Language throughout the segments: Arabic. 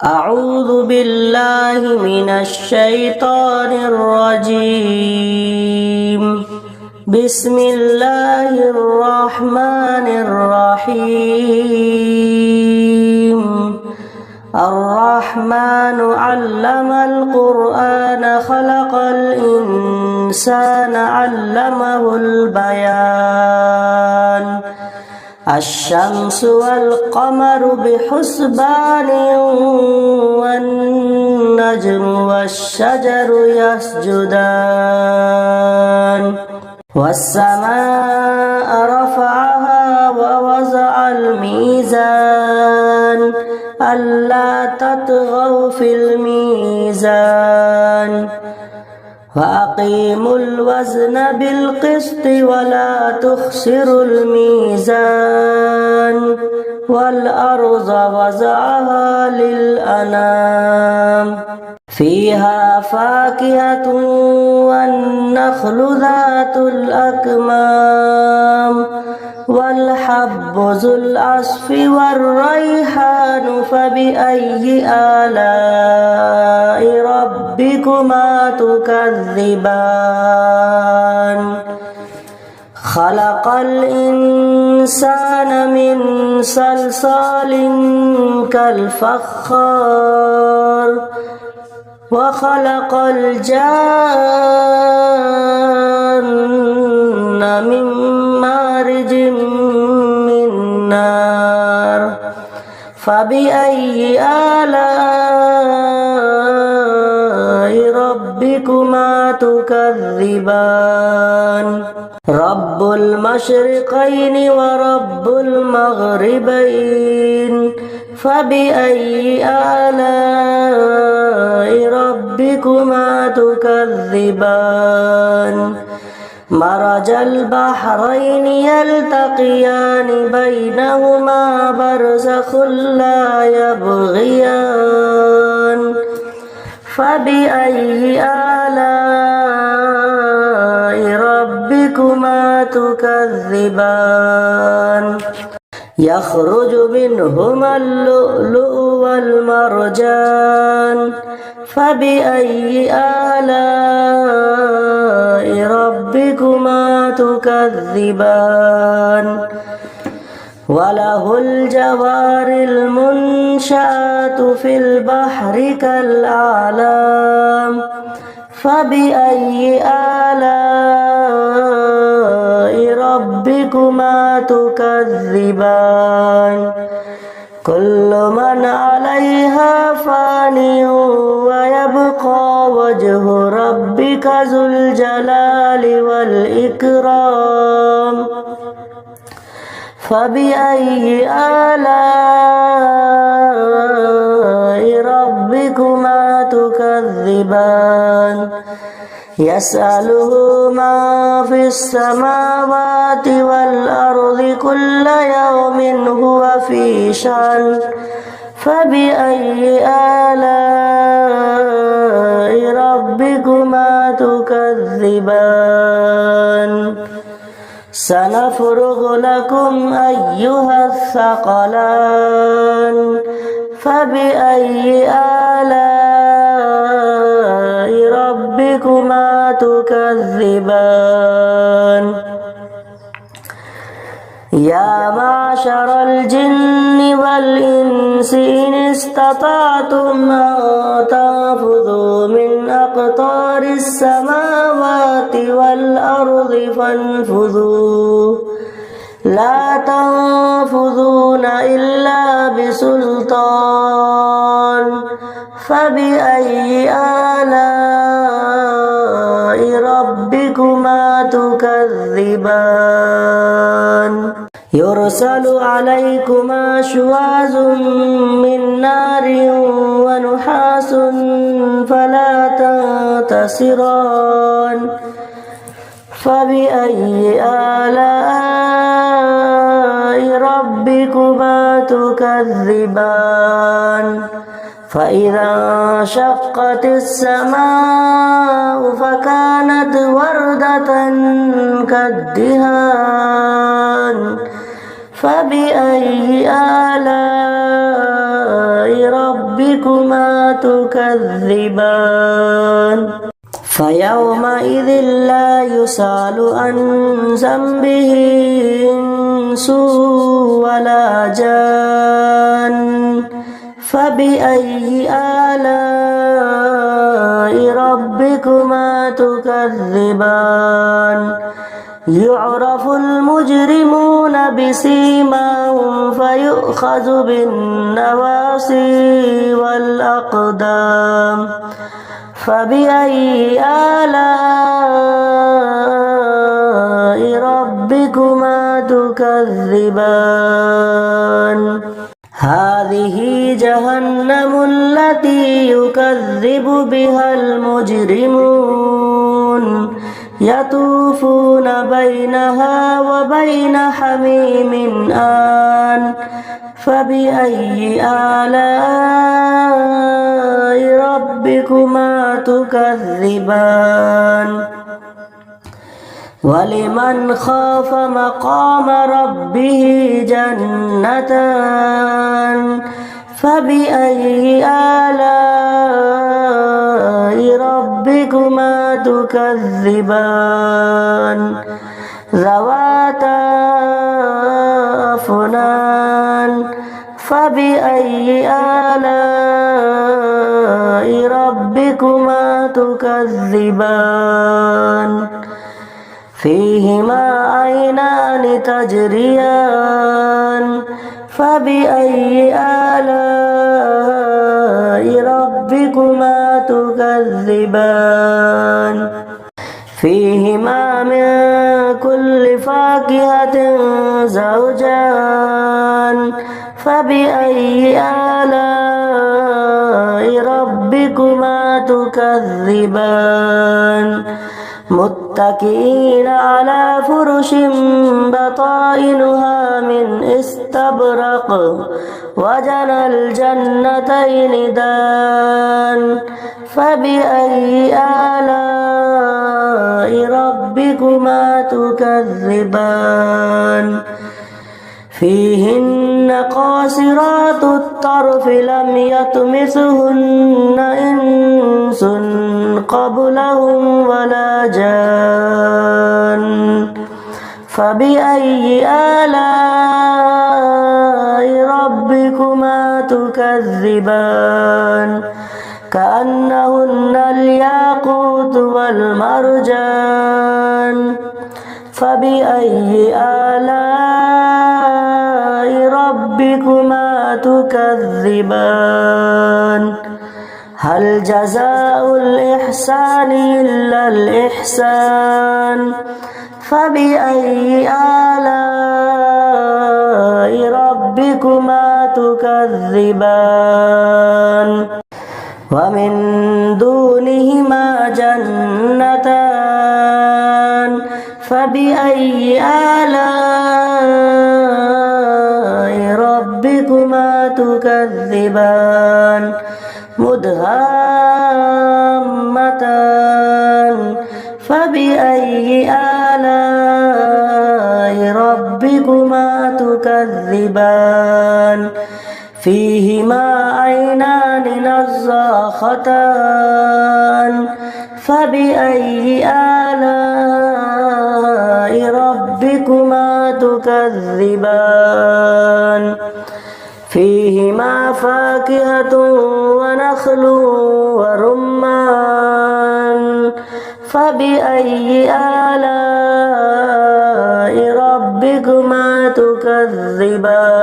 أعوذ بالله من الشيطان الرجيم. بسم الله الرحمن الرحيم. الرحمن علم القرآن خلق الإنسان علمه البيان. الشمس والقمر بحسبان والنجم والشجر يسجدان والسماء رفعها ووضع الميزان ألا تطغوا في الميزان وأقيموا الوزن بالقسط ولا تخسروا الميزان والأرض وضعها للأنام فيها فاكهة والنخل ذات الأكمام والحب ذو العصف والريحان فبأي آلاء ربكما تكذبان خلق الإنسان من صلصال كالفخار وخلق الجان من مارج من نار فبأي آلاء ربكما تكذبان رب المشرقين ورب المغربين فبأي آلاء ربكما تكذبان مرج البحرين يلتقيان بينهما برزخ لا يبغيان فبأي آلاء ربكما تكذبان يخرج منهما اللؤلؤ والمرجان فبأي آلاء ربكما تكذبان وله الجوار المنشآت في البحر كالأعلام فبأي آلاء ربكما تكذبان كل من عليها فان ويبقى وجه ربك ذو الجلال والإكرام فبأي آلاء ربكما تكذبان يسأله ما في السماوات والأرض كل يوم هو في شأن فبأي آلاء ربكما تكذبان سنفرغ لكم أيها الثقلان فبأي آلاء ربكما تكذبان يا معشر الجن والإنس إن استطعتم أن تنفذوا من أقطار السماوات والأرض فانفذوا لا تنفذون إلا بسلطان فبأي آلاء ربكما تكذبان يرسل عليكما شواظ من نار ونحاس فلا تنتصران فبأي آلاء ربكما تكذبان فإذا انشقت السماء فكانت وردة كالدهان فبأي آلاء ربكما تكذبان فيومئذ لا يسأل عن ذنبه إنس ولا جان فبأي آلاء ربكما تكذبان يعرف المجرمون بسيماهم فيؤخذ بالنواصي والأقدام فبأي آلاء ربكما تكذبان هذه جهنم التي يكذب بها المجرمون يطوفون بينها وبين حميم آن فبأي آلاء ربكما تكذبان ولمن خاف مقام ربه جنتان فبأي آلاء ربكما تكذبان ذواتا أفنان فبأي آلاء ربكما تكذبان فيهما عينان تجريان فبأي آلاء ربكما تكذبان فيهما من كل فاكهة زوجان فبأي آلاء ربكما تكذبان متكئين على فرش بطائنها من استبرق وجنى الجنتين دان فبأي آلاء ربكما تكذبان فيهن قاصرات الطرف لم يطمثهن إنس قبلهم ولا جان فبأي آلاء ربكما تكذبان كأنهن الياقوت والمرجان فبأي آلاء ربكما تكذبان هل جزاء الإحسان إلا الإحسان فبأي آلاء ربكما تكذبان ومن دونهما جنتان فبأي آلاء ربكما تكذبان مدهامتان فبأي آلاء ربكما تكذبان فيهما عينان نضاختان فبأي آلاء ربكما تكذبان فيهما فاكهة ونخل ورمان فبأي آلاء ربكما تكذبان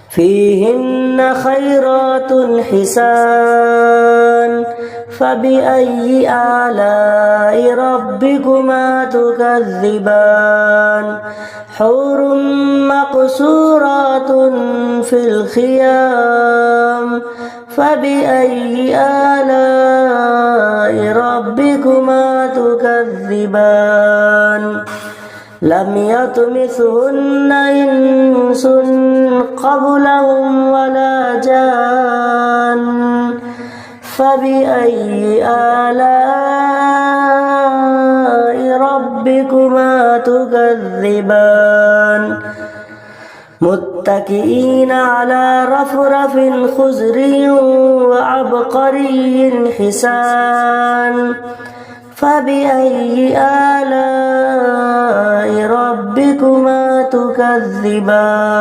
فيهن خيرات حسان فبأي آلاء ربكما تكذبان حور مقصورات في الخيام فبأي آلاء ربكما تكذبان لم يطمثهن إنس قبلهم ولا جان فبأي آلاء ربكما ربكما تكذبان متكئين على رفرف خضر وعبقري حسان فبأي آلاء ربكما تكذبان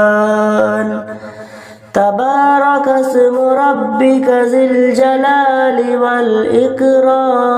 تبارك اسم ربك ذي الجلال والإكرام